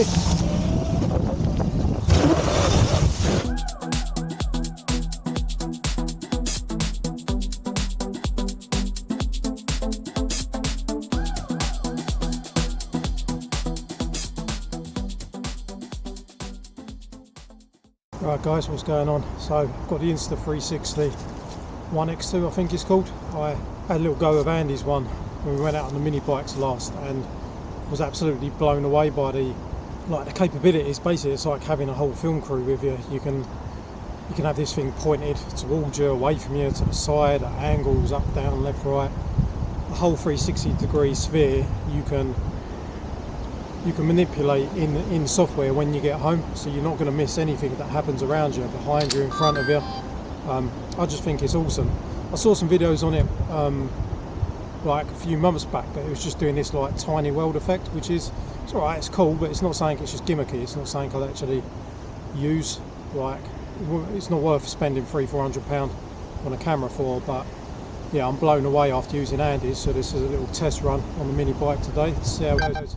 boy. Right guys, what's going on? So I've got the Insta 360 1X2 I think it's called. I had a little go of Andy's one when we went out on the mini bikes last and was absolutely blown away by the capabilities. Basically it's like having a whole film crew with you. You can have this thing pointed towards you, away from you, to the side, at angles, up, down, left, right. The whole 360 degree sphere you can manipulate in software when you get home, so you're not going to miss anything that happens around you, behind you, in front of you. I just think it's awesome. I saw some videos on it like a few months back, but it was just doing this like tiny world effect, which is, it's alright, it's cool, but it's not something, it's just gimmicky. It's not something I'll actually use. Like, it's not worth spending £300-400 on a camera for. But yeah, I'm blown away after using Andy's, so this is a little test run on the mini bike today to see how it goes.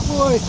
Boy.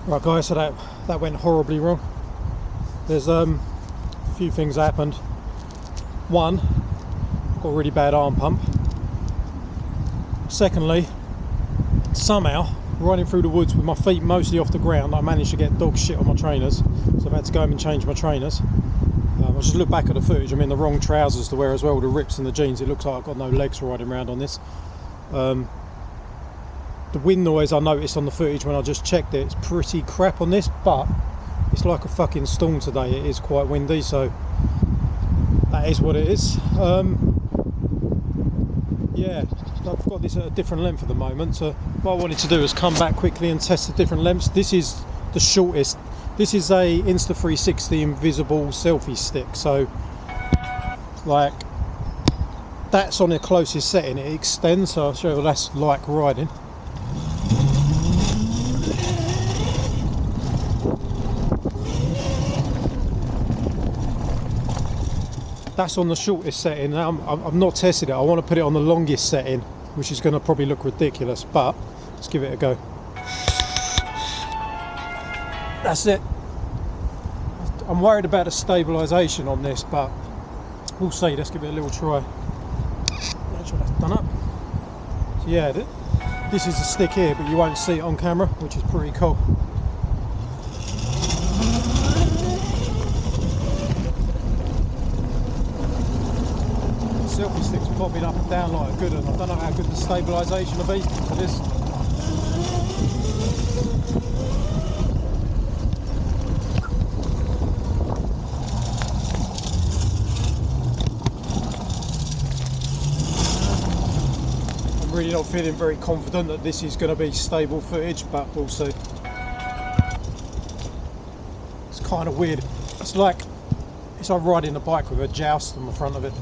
Right guys, so that went horribly wrong. There's a few things happened. One, got a really bad arm pump. Secondly, somehow riding through the woods with my feet mostly off the ground, I managed to get dog shit on my trainers, so I've had to go home and change my trainers. I just look back at the footage, I'm in the wrong trousers to wear as well, the rips in the jeans. It looks like I've got no legs riding around on this. the wind noise I noticed on the footage when I just checked it, it's pretty crap on this, but it's like a fucking storm today. It is quite windy, so that is what it is. Yeah, I've got this at a different length at the moment, so what I wanted to do is come back quickly and test the different lengths. This is the shortest. This is a Insta360 invisible selfie stick, so like that's on the closest setting. It extends, so I'll show you that's like riding. That's on the shortest setting. I've not tested it. I want to put it on the longest setting, which is going to probably look ridiculous, but let's give it a go. That's it. I'm worried about the stabilization on this, but we'll see. Let's give it a little try. Make sure that's done up. So yeah, this is a stick here, but you won't see it on camera, which is pretty cool. Selfie sticks popping up and down like a good one. I don't know how good the stabilisation will be for this. I'm really not feeling very confident that this is going to be stable footage, but we'll see. It's kind of weird. It's like riding a bike with a joust on the front of it.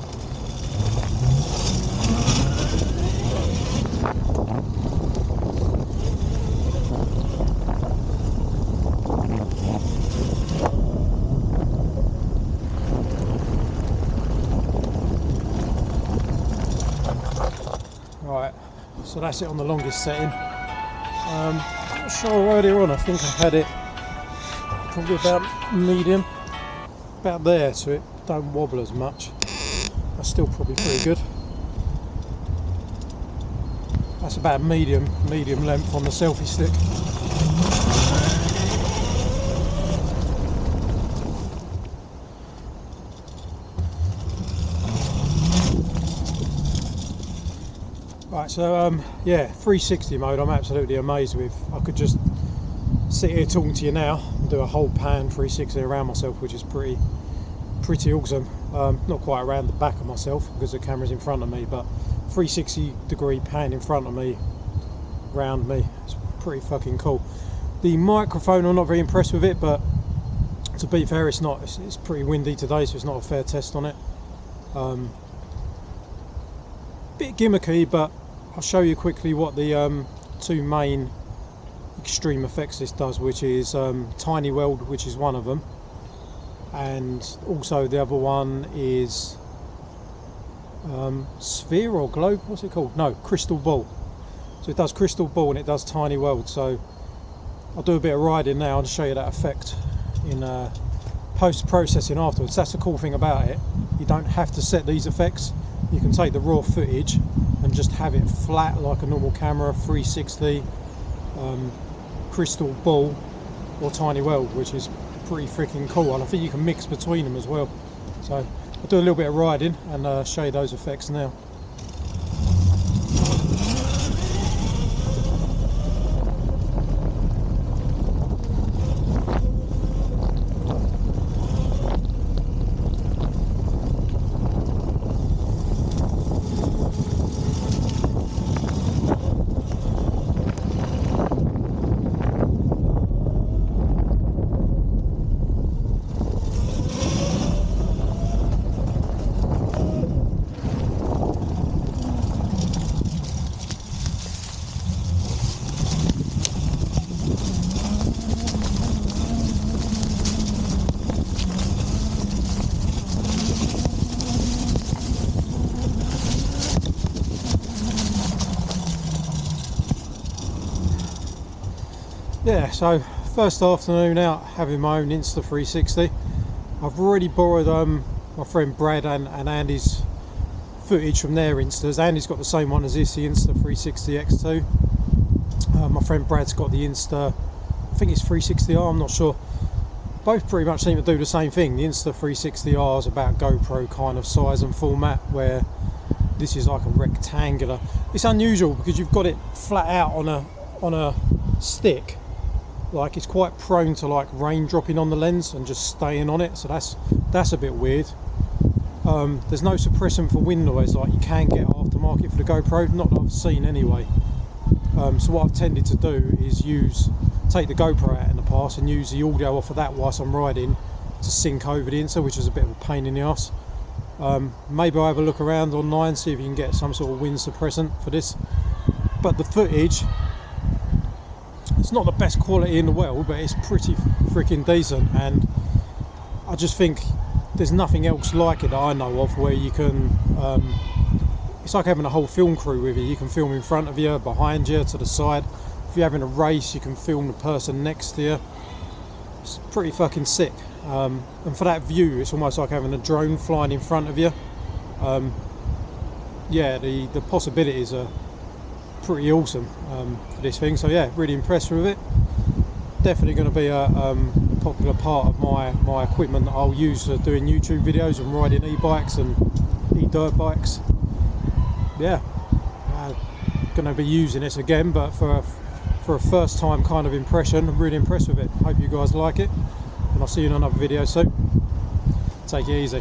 Right, so that's it on the longest setting. I'm not sure earlier on, I think I had it probably about medium, about there, so it don't wobble as much. That's still probably pretty good. That's about medium length on the selfie stick. Right, so yeah, 360 mode I'm absolutely amazed with. I could just sit here talking to you now and do a whole pan 360 around myself, which is pretty awesome. Not quite around the back of myself because the camera's in front of me, but 360 degree pan in front of me, round me. It's pretty fucking cool. The microphone, I'm not very impressed with it, but to be fair, it's not. It's pretty windy today, so it's not a fair test on it. Bit gimmicky, but I'll show you quickly what the two main extreme effects this does, which is tiny weld, which is one of them, and also the other one is sphere or globe, what's it called? No, crystal ball. So it does crystal ball and it does tiny weld. So I'll do a bit of riding now and show you that effect in post-processing afterwards. That's the cool thing about it. You don't have to set these effects. You can take the raw footage and just have it flat like a normal camera, 360, crystal ball or tiny weld, which is pretty freaking cool, and I think you can mix between them as well. So I'll do a little bit of riding and show you those effects now. Yeah, so first afternoon out having my own Insta360. I've already borrowed my friend Brad and Andy's footage from their Instas. Andy's got the same one as this, the Insta360 X2. My friend Brad's got the Insta, I think it's 360R, I'm not sure. Both pretty much seem to do the same thing. The Insta360R is about GoPro kind of size and format, where this is like a rectangular. It's unusual because you've got it flat out on on a stick, like it's quite prone to like rain dropping on the lens and just staying on it, so that's a bit weird. There's no suppressant for wind noise like you can get aftermarket for the GoPro, not that I've seen anyway. So what I've tended to do is take the GoPro out in the past and use the audio off of that whilst I'm riding to sync over the Insta, which is a bit of a pain in the ass. Maybe I'll have a look around online, see if you can get some sort of wind suppressant for this. But the footage, it's not the best quality in the world, but it's pretty freaking decent, and I just think there's nothing else like it that I know of where you can it's like having a whole film crew with you. You can film in front of you, behind you, to the side. If you're having a race, you can film the person next to you. It's pretty fucking sick. And for that view, it's almost like having a drone flying in front of you. Yeah, the possibilities are pretty awesome for this thing. So yeah, really impressed with it. Definitely going to be a popular part of my equipment that I'll use for doing YouTube videos and riding e-bikes and e-dirt bikes. Yeah, going to be using this again, but for a first time kind of impression. I'm really impressed with it. Hope you guys like it, and I'll see you in another video soon. Take it easy.